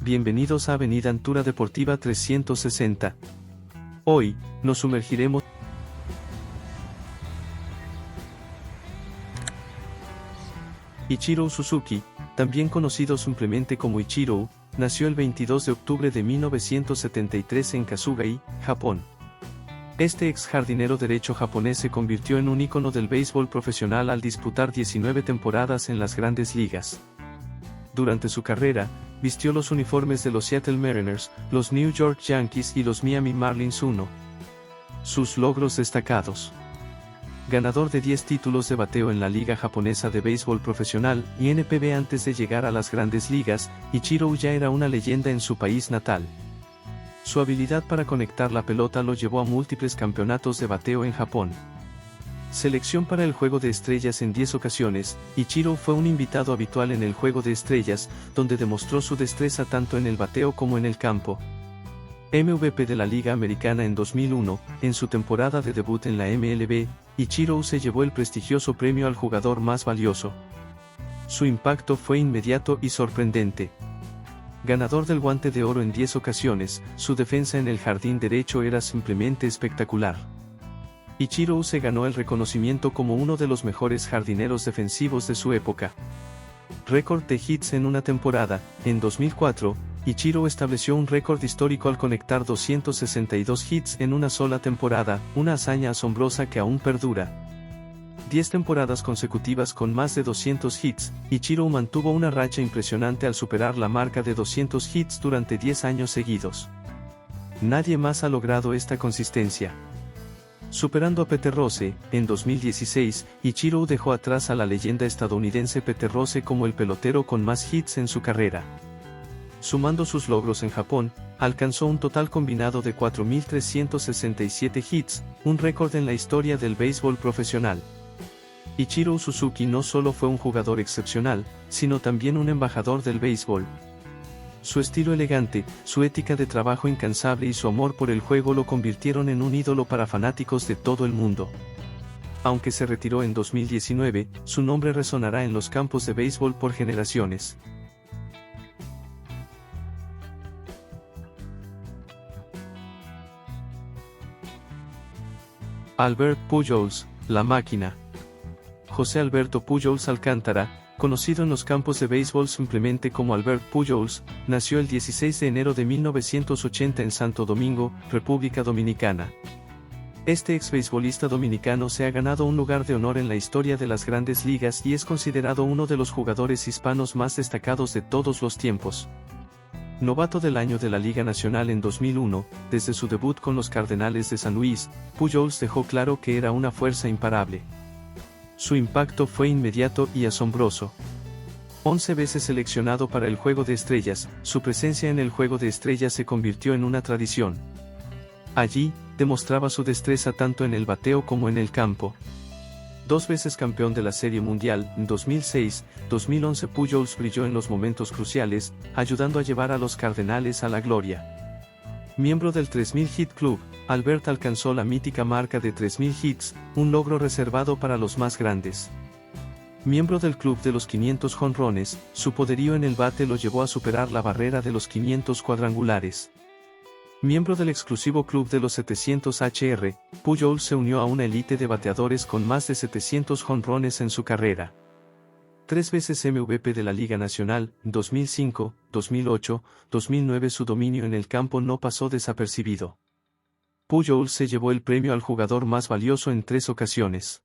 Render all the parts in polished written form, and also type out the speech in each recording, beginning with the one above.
Bienvenidos a Avenida Antura Deportiva 360. Hoy, nos sumergiremos. Ichiro Suzuki, también conocido simplemente como Ichiro, nació el 22 de octubre de 1973 en Kasugai, Japón. Este ex jardinero derecho japonés se convirtió en un ícono del béisbol profesional al disputar 19 temporadas en las grandes ligas. Durante su carrera, vistió los uniformes de los Seattle Mariners, los New York Yankees y los Miami Marlins I. Sus logros destacados: ganador de 10 títulos de bateo en la Liga Japonesa de Béisbol Profesional y NPB. Antes de llegar a las grandes ligas, Ichiro ya era una leyenda en su país natal. Su habilidad para conectar la pelota lo llevó a múltiples campeonatos de bateo en Japón. Selección para el Juego de Estrellas en 10 ocasiones, Ichiro fue un invitado habitual en el Juego de Estrellas, donde demostró su destreza tanto en el bateo como en el campo. MVP de la Liga Americana en 2001, en su temporada de debut en la MLB, Ichiro se llevó el prestigioso premio al jugador más valioso. Su impacto fue inmediato y sorprendente. Ganador del Guante de Oro en 10 ocasiones, su defensa en el jardín derecho era simplemente espectacular. Ichiro se ganó el reconocimiento como uno de los mejores jardineros defensivos de su época. Récord de hits en una temporada. En 2004, Ichiro estableció un récord histórico al conectar 262 hits en una sola temporada, una hazaña asombrosa que aún perdura. 10 temporadas consecutivas con más de 200 hits, Ichiro mantuvo una racha impresionante al superar la marca de 200 hits durante 10 años seguidos. Nadie más ha logrado esta consistencia. Superando a Pete Rose, en 2016, Ichiro dejó atrás a la leyenda estadounidense Pete Rose como el pelotero con más hits en su carrera. Sumando sus logros en Japón, alcanzó un total combinado de 4.367 hits, un récord en la historia del béisbol profesional. Ichiro Suzuki no solo fue un jugador excepcional, sino también un embajador del béisbol. Su estilo elegante, su ética de trabajo incansable y su amor por el juego lo convirtieron en un ídolo para fanáticos de todo el mundo. Aunque se retiró en 2019, su nombre resonará en los campos de béisbol por generaciones. Albert Pujols, la máquina. José Alberto Pujols Alcántara, conocido en los campos de béisbol simplemente como Albert Pujols, nació el 16 de enero de 1980 en Santo Domingo, República Dominicana. Este exbeisbolista dominicano se ha ganado un lugar de honor en la historia de las grandes ligas y es considerado uno de los jugadores hispanos más destacados de todos los tiempos. Novato del año de la Liga Nacional en 2001, desde su debut con los Cardenales de San Luis, Pujols dejó claro que era una fuerza imparable. Su impacto fue inmediato y asombroso. 11 veces seleccionado para el Juego de Estrellas, su presencia en el Juego de Estrellas se convirtió en una tradición. Allí, demostraba su destreza tanto en el bateo como en el campo. 2 veces campeón de la Serie Mundial, en 2006, 2011 Pujols brilló en los momentos cruciales, ayudando a llevar a los Cardenales a la gloria. Miembro del 3000 Hit Club, Albert alcanzó la mítica marca de 3000 hits, un logro reservado para los más grandes. Miembro del Club de los 500 jonrones, su poderío en el bate lo llevó a superar la barrera de los 500 cuadrangulares. Miembro del exclusivo Club de los 700 HR, Pujols se unió a una élite de bateadores con más de 700 jonrones en su carrera. 3 veces MVP de la Liga Nacional, 2005, 2008, 2009. Su dominio en el campo no pasó desapercibido. Pujols se llevó el premio al jugador más valioso en 3 ocasiones.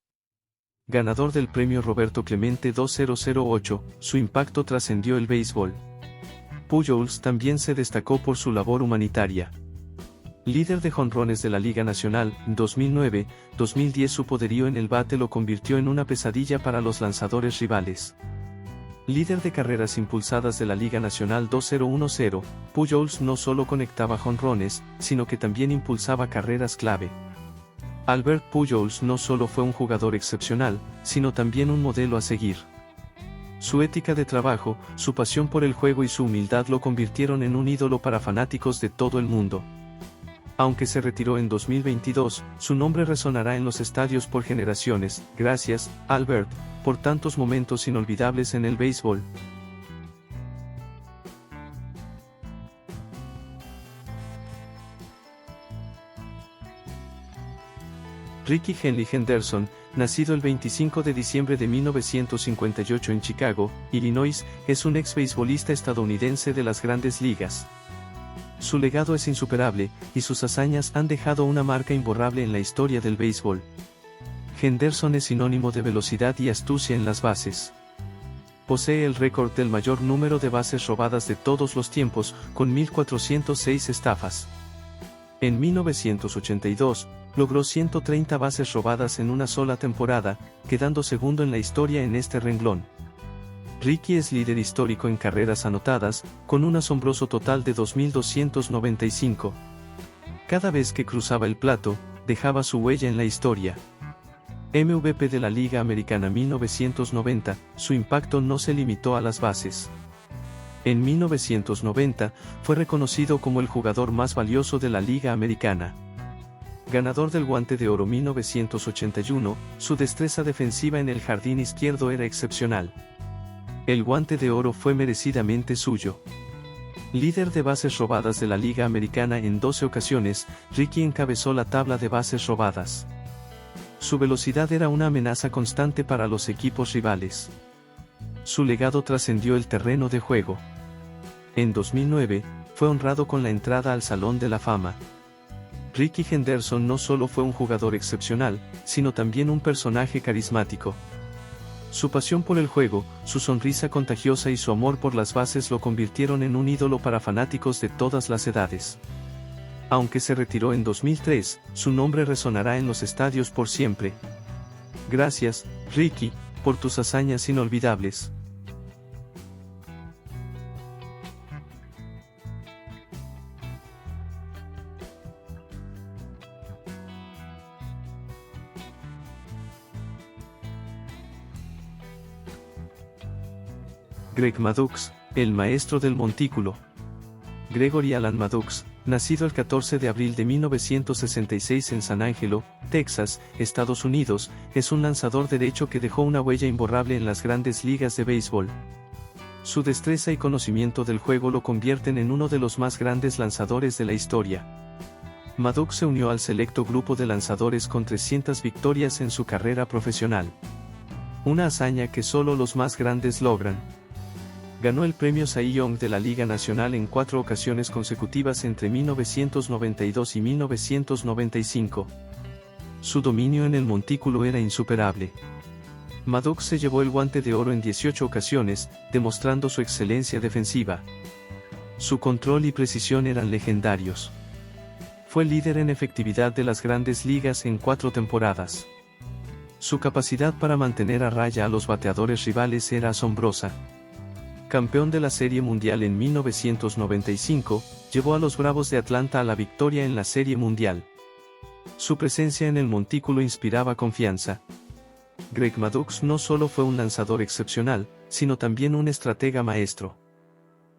Ganador del premio Roberto Clemente 2008, su impacto trascendió el béisbol. Pujols también se destacó por su labor humanitaria. Líder de jonrones de la Liga Nacional, 2009, 2010. Su poderío en el bate lo convirtió en una pesadilla para los lanzadores rivales. Líder de carreras impulsadas de la Liga Nacional 2010, Pujols no solo conectaba jonrones, sino que también impulsaba carreras clave. Albert Pujols no solo fue un jugador excepcional, sino también un modelo a seguir. Su ética de trabajo, su pasión por el juego y su humildad lo convirtieron en un ídolo para fanáticos de todo el mundo. Aunque se retiró en 2022, su nombre resonará en los estadios por generaciones. Gracias, Albert, por tantos momentos inolvidables en el béisbol. Rickey Henley Henderson, nacido el 25 de diciembre de 1958 en Chicago, Illinois, es un ex-beisbolista estadounidense de las Grandes Ligas. Su legado es insuperable, y sus hazañas han dejado una marca imborrable en la historia del béisbol. Henderson es sinónimo de velocidad y astucia en las bases. Posee el récord del mayor número de bases robadas de todos los tiempos, con 1,406 estafas. En 1982, logró 130 bases robadas en una sola temporada, quedando segundo en la historia en este renglón. Rickey es líder histórico en carreras anotadas, con un asombroso total de 2,295. Cada vez que cruzaba el plato, dejaba su huella en la historia. MVP de la Liga Americana 1990, su impacto no se limitó a las bases. En 1990, fue reconocido como el jugador más valioso de la Liga Americana. Ganador del Guante de Oro 1981, su destreza defensiva en el jardín izquierdo era excepcional. El Guante de Oro fue merecidamente suyo. Líder de bases robadas de la Liga Americana en 12 ocasiones, Rickey encabezó la tabla de bases robadas. Su velocidad era una amenaza constante para los equipos rivales. Su legado trascendió el terreno de juego. En 2009, fue honrado con la entrada al Salón de la Fama. Rickey Henderson no solo fue un jugador excepcional, sino también un personaje carismático. Su pasión por el juego, su sonrisa contagiosa y su amor por las bases lo convirtieron en un ídolo para fanáticos de todas las edades. Aunque se retiró en 2003, su nombre resonará en los estadios por siempre. Gracias, Rickey, por tus hazañas inolvidables. Greg Maddux, el maestro del montículo. Gregory Alan Maddux, nacido el 14 de abril de 1966 en San Angelo, Texas, Estados Unidos, es un lanzador derecho que dejó una huella imborrable en las grandes ligas de béisbol. Su destreza y conocimiento del juego lo convierten en uno de los más grandes lanzadores de la historia. Maddux se unió al selecto grupo de lanzadores con 300 victorias en su carrera profesional. Una hazaña que solo los más grandes logran. Ganó el premio Cy Young de la Liga Nacional en 4 ocasiones consecutivas entre 1992 y 1995. Su dominio en el montículo era insuperable. Maddux se llevó el Guante de Oro en 18 ocasiones, demostrando su excelencia defensiva. Su control y precisión eran legendarios. Fue líder en efectividad de las Grandes Ligas en 4 temporadas. Su capacidad para mantener a raya a los bateadores rivales era asombrosa. Campeón de la Serie Mundial en 1995, llevó a los Bravos de Atlanta a la victoria en la Serie Mundial. Su presencia en el montículo inspiraba confianza. Greg Maddux no solo fue un lanzador excepcional, sino también un estratega maestro.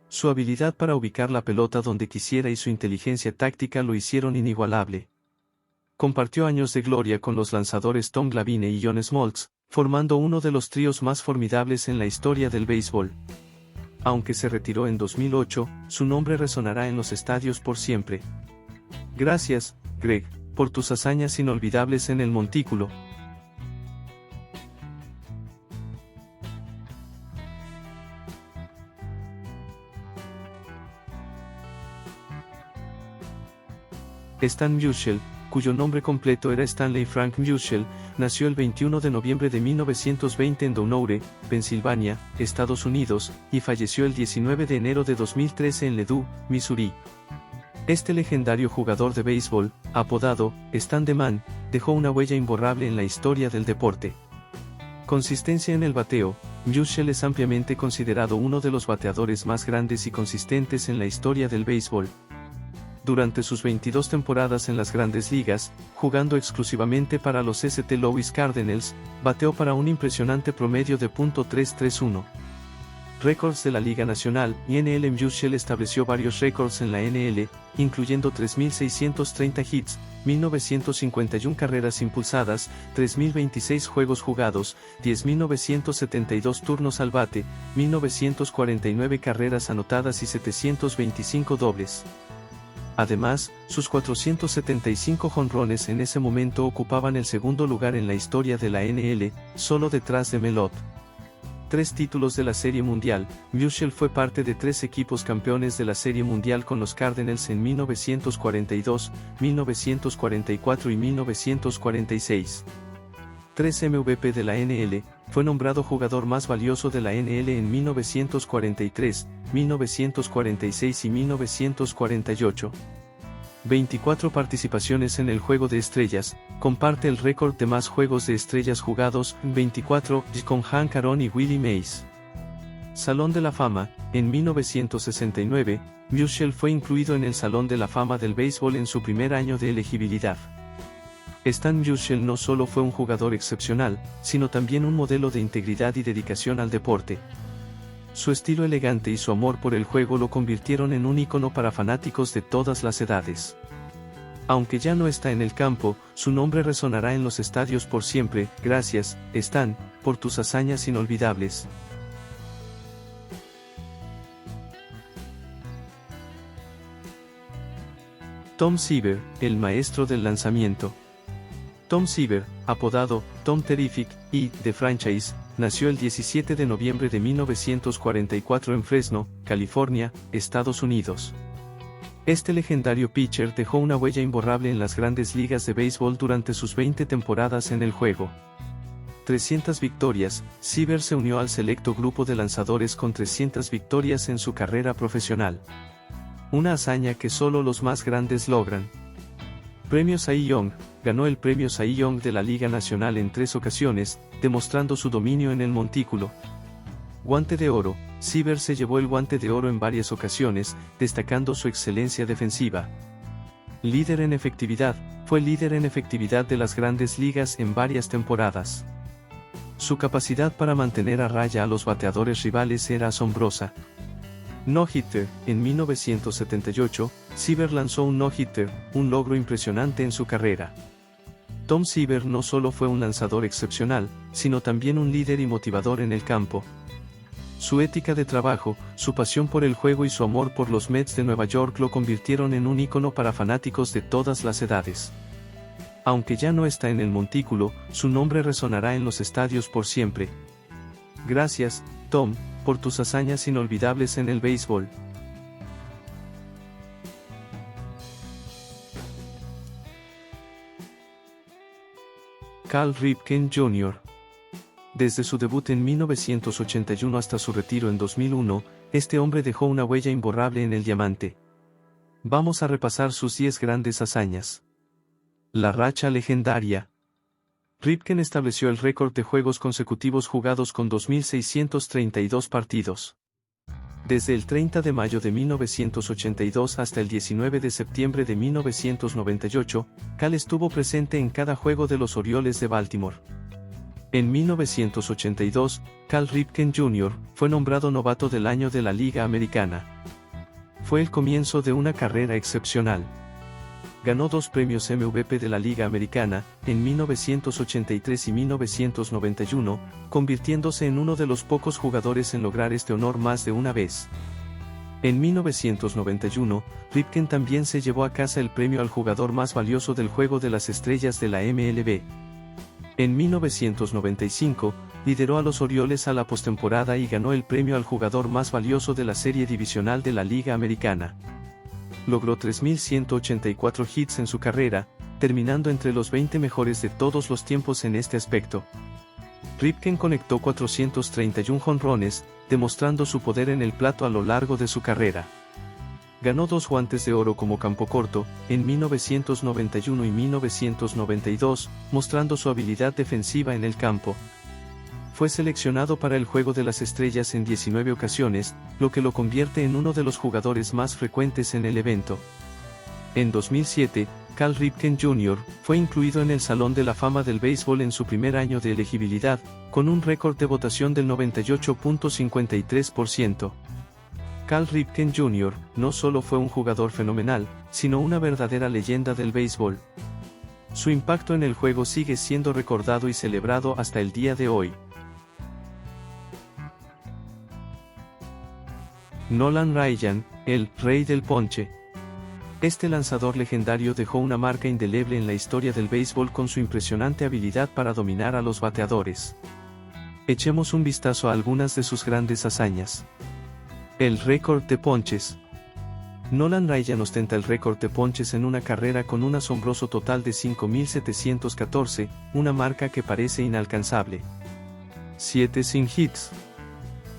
Su habilidad para ubicar la pelota donde quisiera y su inteligencia táctica lo hicieron inigualable. Compartió años de gloria con los lanzadores Tom Glavine y John Smoltz, formando uno de los tríos más formidables en la historia del béisbol. Aunque se retiró en 2008, su nombre resonará en los estadios por siempre. Gracias, Greg, por tus hazañas inolvidables en el montículo. Stan Musial, cuyo nombre completo era Stanley Frank Musial, nació el 21 de noviembre de 1920 en Downey, Pensilvania, Estados Unidos, y falleció el 19 de enero de 2013 en Ledú, Missouri. Este legendario jugador de béisbol, apodado Stan the Man, dejó una huella imborrable en la historia del deporte. Consistencia en el bateo, Musial es ampliamente considerado uno de los bateadores más grandes y consistentes en la historia del béisbol. Durante sus 22 temporadas en las Grandes Ligas, jugando exclusivamente para los St. Louis Cardinals, bateó para un impresionante promedio de .331. Récords de la Liga Nacional, NL. Musial estableció varios récords en la NL, incluyendo 3.630 hits, 1.951 carreras impulsadas, 3.026 juegos jugados, 10.972 turnos al bate, 1.949 carreras anotadas y 725 dobles. Además, sus 475 jonrones en ese momento ocupaban el segundo lugar en la historia de la NL, solo detrás de Melot. 3 títulos de la Serie Mundial. Musial fue parte de 3 equipos campeones de la Serie Mundial con los Cardinals en 1942, 1944 y 1946. 3 MVP de la NL, fue nombrado jugador más valioso de la NL en 1943, 1946 y 1948. 24 participaciones en el Juego de Estrellas, comparte el récord de más Juegos de Estrellas jugados, 24, con Hank Aaron y Willie Mays. Salón de la Fama. En 1969, Musial fue incluido en el Salón de la Fama del Béisbol en su primer año de elegibilidad. Stan Musial no solo fue un jugador excepcional, sino también un modelo de integridad y dedicación al deporte. Su estilo elegante y su amor por el juego lo convirtieron en un ícono para fanáticos de todas las edades. Aunque ya no está en el campo, su nombre resonará en los estadios por siempre. Gracias, Stan, por tus hazañas inolvidables. Tom Seaver, el maestro del lanzamiento. Tom Seaver, apodado Tom Terrific y The Franchise, nació el 17 de noviembre de 1944 en Fresno, California, Estados Unidos. Este legendario pitcher dejó una huella imborrable en las grandes ligas de béisbol durante sus 20 temporadas en el juego. 300 victorias. Seaver se unió al selecto grupo de lanzadores con 300 victorias en su carrera profesional. Una hazaña que solo los más grandes logran. Premio Cy Young. Ganó el premio Cy Young de la Liga Nacional en 3 ocasiones, demostrando su dominio en el montículo. Guante de Oro. Seaver se llevó el Guante de Oro en varias ocasiones, destacando su excelencia defensiva. Líder en efectividad. Fue líder en efectividad de las grandes ligas en varias temporadas. Su capacidad para mantener a raya a los bateadores rivales era asombrosa. No-hitter. En 1978, Seaver lanzó un no-hitter, un logro impresionante en su carrera. Tom Seaver no solo fue un lanzador excepcional, sino también un líder y motivador en el campo. Su ética de trabajo, su pasión por el juego y su amor por los Mets de Nueva York lo convirtieron en un ícono para fanáticos de todas las edades. Aunque ya no está en el montículo, su nombre resonará en los estadios por siempre. Gracias, Tom, por tus hazañas inolvidables en el béisbol. Cal Ripken Jr. Desde su debut en 1981 hasta su retiro en 2001, este hombre dejó una huella imborrable en el diamante. Vamos a repasar sus 10 grandes hazañas. La racha legendaria. Ripken estableció el récord de juegos consecutivos jugados con 2.632 partidos. Desde el 30 de mayo de 1982 hasta el 19 de septiembre de 1998, Cal estuvo presente en cada juego de los Orioles de Baltimore. En 1982, Cal Ripken Jr. fue nombrado novato del año de la Liga Americana. Fue el comienzo de una carrera excepcional. Ganó 2 premios MVP de la Liga Americana, en 1983 y 1991, convirtiéndose en uno de los pocos jugadores en lograr este honor más de una vez. En 1991, Ripken también se llevó a casa el premio al jugador más valioso del Juego de las Estrellas de la MLB. En 1995, lideró a los Orioles a la postemporada y ganó el premio al jugador más valioso de la serie divisional de la Liga Americana. Logró 3.184 hits en su carrera, terminando entre los 20 mejores de todos los tiempos en este aspecto. Ripken conectó 431 jonrones, demostrando su poder en el plato a lo largo de su carrera. Ganó 2 Guantes de Oro como campo corto, en 1991 y 1992, mostrando su habilidad defensiva en el campo. Fue seleccionado para el Juego de las Estrellas en 19 ocasiones, lo que lo convierte en uno de los jugadores más frecuentes en el evento. En 2007, Cal Ripken Jr. fue incluido en el Salón de la Fama del Béisbol en su primer año de elegibilidad, con un récord de votación del 98.53%. Cal Ripken Jr. no solo fue un jugador fenomenal, sino una verdadera leyenda del béisbol. Su impacto en el juego sigue siendo recordado y celebrado hasta el día de hoy. Nolan Ryan, el rey del ponche. Este lanzador legendario dejó una marca indeleble en la historia del béisbol con su impresionante habilidad para dominar a los bateadores. Echemos un vistazo a algunas de sus grandes hazañas. El récord de ponches. Nolan Ryan ostenta el récord de ponches en una carrera con un asombroso total de 5.714, una marca que parece inalcanzable. 7 sin hits.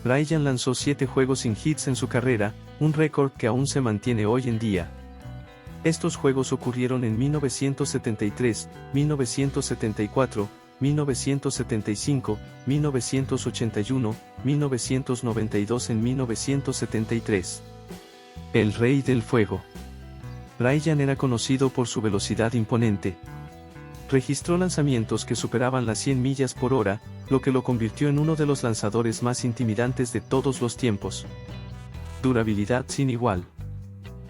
Ryan lanzó 7 juegos sin hits en su carrera, un récord que aún se mantiene hoy en día. Estos juegos ocurrieron en 1973, 1974, 1975, 1981, 1992 en 1973. El Rey del Fuego. Ryan era conocido por su velocidad imponente. Registró lanzamientos que superaban las 100 millas por hora, lo que lo convirtió en uno de los lanzadores más intimidantes de todos los tiempos. Durabilidad sin igual.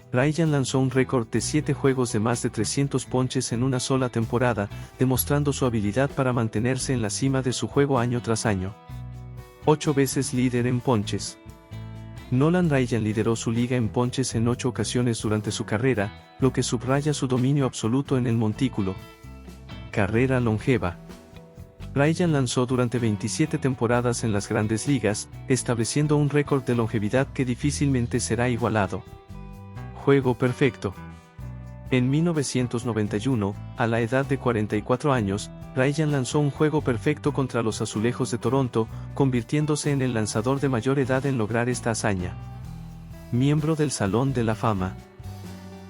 Ryan lanzó un récord de 7 juegos de más de 300 ponches en una sola temporada, demostrando su habilidad para mantenerse en la cima de su juego año tras año. 8 veces líder en ponches. Nolan Ryan lideró su liga en ponches en 8 ocasiones durante su carrera, lo que subraya su dominio absoluto en el montículo. Carrera longeva. Ryan lanzó durante 27 temporadas en las Grandes Ligas, estableciendo un récord de longevidad que difícilmente será igualado. Juego perfecto. En 1991, a la edad de 44 años, Ryan lanzó un juego perfecto contra los Azulejos de Toronto, convirtiéndose en el lanzador de mayor edad en lograr esta hazaña. Miembro del Salón de la Fama.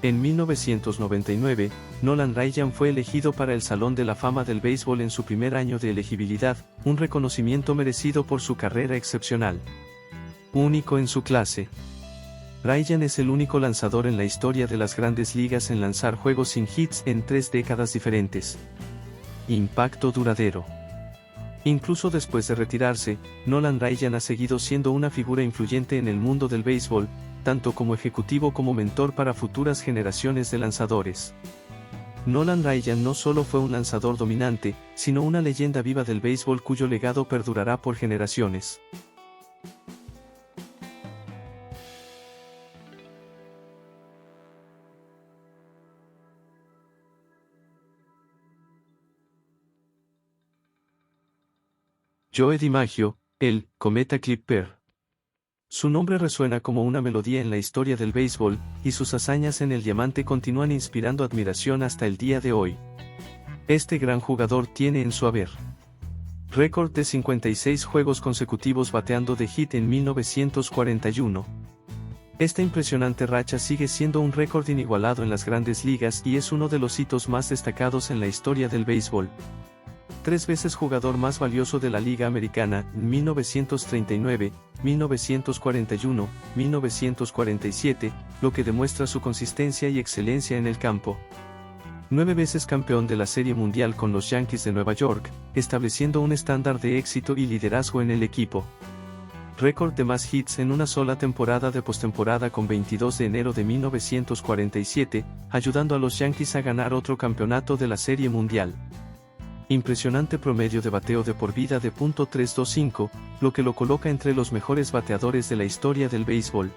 En 1999, Nolan Ryan fue elegido para el Salón de la Fama del Béisbol en su primer año de elegibilidad, un reconocimiento merecido por su carrera excepcional. Único en su clase. Ryan es el único lanzador en la historia de las Grandes Ligas en lanzar juegos sin hits en 3 décadas diferentes. Impacto duradero. Incluso después de retirarse, Nolan Ryan ha seguido siendo una figura influyente en el mundo del béisbol, tanto como ejecutivo como mentor para futuras generaciones de lanzadores. Nolan Ryan no solo fue un lanzador dominante, sino una leyenda viva del béisbol cuyo legado perdurará por generaciones. Joe DiMaggio, el Cometa Clipper. Su nombre resuena como una melodía en la historia del béisbol, y sus hazañas en el diamante continúan inspirando admiración hasta el día de hoy. Este gran jugador tiene en su haber récord de 56 juegos consecutivos bateando de hit en 1941. Esta impresionante racha sigue siendo un récord inigualado en las Grandes Ligas y es uno de los hitos más destacados en la historia del béisbol. 3 veces jugador más valioso de la Liga Americana, en 1939, 1941, 1947, lo que demuestra su consistencia y excelencia en el campo. 9 veces campeón de la Serie Mundial con los Yankees de Nueva York, estableciendo un estándar de éxito y liderazgo en el equipo. Récord de más hits en una sola temporada de postemporada con 22 de enero de 1947, ayudando a los Yankees a ganar otro campeonato de la Serie Mundial. Impresionante promedio de bateo de por vida de .325, lo que lo coloca entre los mejores bateadores de la historia del béisbol.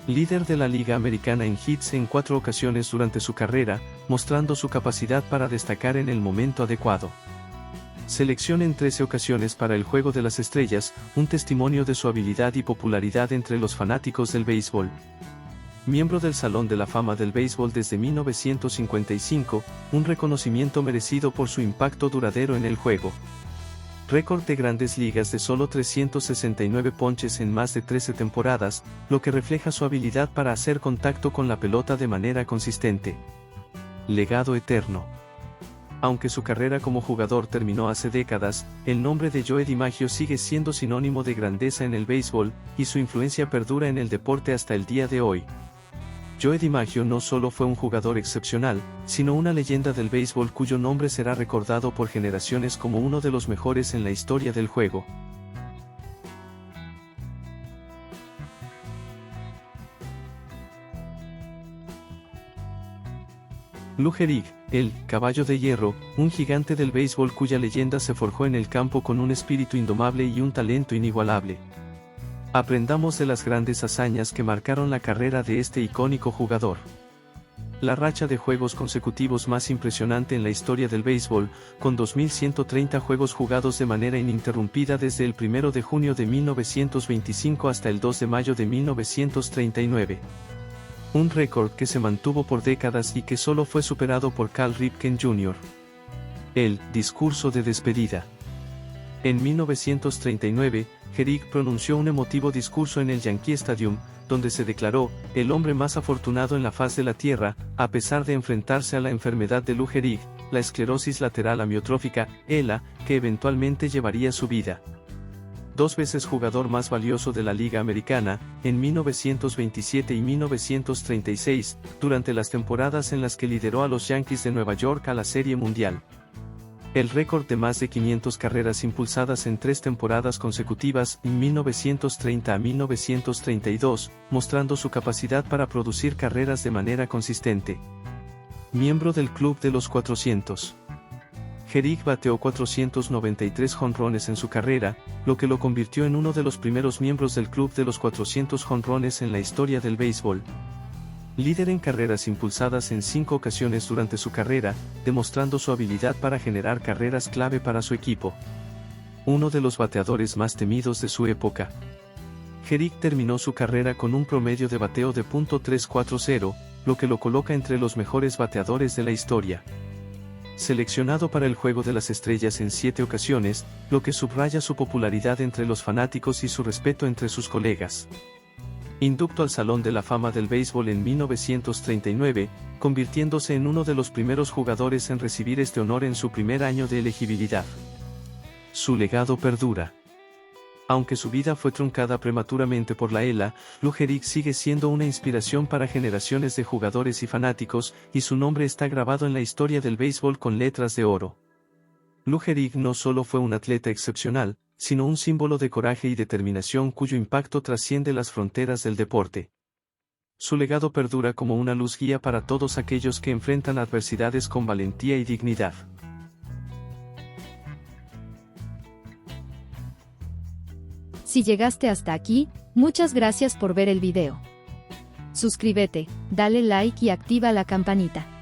Líder de la Liga Americana en hits en 4 ocasiones durante su carrera, mostrando su capacidad para destacar en el momento adecuado. Selección en 13 ocasiones para el Juego de las Estrellas, un testimonio de su habilidad y popularidad entre los fanáticos del béisbol. Miembro del Salón de la Fama del Béisbol desde 1955, un reconocimiento merecido por su impacto duradero en el juego. Récord de Grandes Ligas de solo 369 ponches en más de 13 temporadas, lo que refleja su habilidad para hacer contacto con la pelota de manera consistente. Legado eterno. Aunque su carrera como jugador terminó hace décadas, el nombre de Joe DiMaggio sigue siendo sinónimo de grandeza en el béisbol, y su influencia perdura en el deporte hasta el día de hoy. Joe DiMaggio no solo fue un jugador excepcional, sino una leyenda del béisbol cuyo nombre será recordado por generaciones como uno de los mejores en la historia del juego. Lou Gehrig, el Caballo de Hierro, un gigante del béisbol cuya leyenda se forjó en el campo con un espíritu indomable y un talento inigualable. Aprendamos de las grandes hazañas que marcaron la carrera de este icónico jugador. la racha de juegos consecutivos más impresionante en la historia del béisbol, con 2.130 juegos jugados de manera ininterrumpida desde el 1 de junio de 1925 hasta el 2 de mayo de 1939. Un récord que se mantuvo por décadas y que solo fue superado por Cal Ripken Jr. El discurso de despedida. En 1939, Gehrig pronunció un emotivo discurso en el Yankee Stadium, donde se declaró el hombre más afortunado en la faz de la Tierra, a pesar de enfrentarse a la enfermedad de Lou Gehrig, la esclerosis lateral amiotrófica, ELA, que eventualmente llevaría su vida. 2 veces jugador más valioso de la Liga Americana, en 1927 y 1936, durante las temporadas en las que lideró a los Yankees de Nueva York a la Serie Mundial. El récord de más de 500 carreras impulsadas en 3 temporadas consecutivas, 1930 a 1932, mostrando su capacidad para producir carreras de manera consistente. Miembro del Club de los 400. Gehrig bateó 493 jonrones en su carrera, lo que lo convirtió en uno de los primeros miembros del Club de los 400 jonrones en la historia del béisbol. Líder en carreras impulsadas en 5 ocasiones durante su carrera, demostrando su habilidad para generar carreras clave para su equipo. Uno de los bateadores más temidos de su época. Gehrig terminó su carrera con un promedio de bateo de .340, lo que lo coloca entre los mejores bateadores de la historia. Seleccionado para el Juego de las Estrellas en 7 ocasiones, lo que subraya su popularidad entre los fanáticos y su respeto entre sus colegas. Inducto al Salón de la Fama del Béisbol en 1939, convirtiéndose en uno de los primeros jugadores en recibir este honor en su primer año de elegibilidad. Su legado perdura. Aunque su vida fue truncada prematuramente por la ELA, Lou Gehrig sigue siendo una inspiración para generaciones de jugadores y fanáticos, y su nombre está grabado en la historia del béisbol con letras de oro. Lou Gehrig no solo fue un atleta excepcional, sino un símbolo de coraje y determinación cuyo impacto trasciende las fronteras del deporte. Su legado perdura como una luz guía para todos aquellos que enfrentan adversidades con valentía y dignidad. Si llegaste hasta aquí, muchas gracias por ver el video. Suscríbete, dale like y activa la campanita.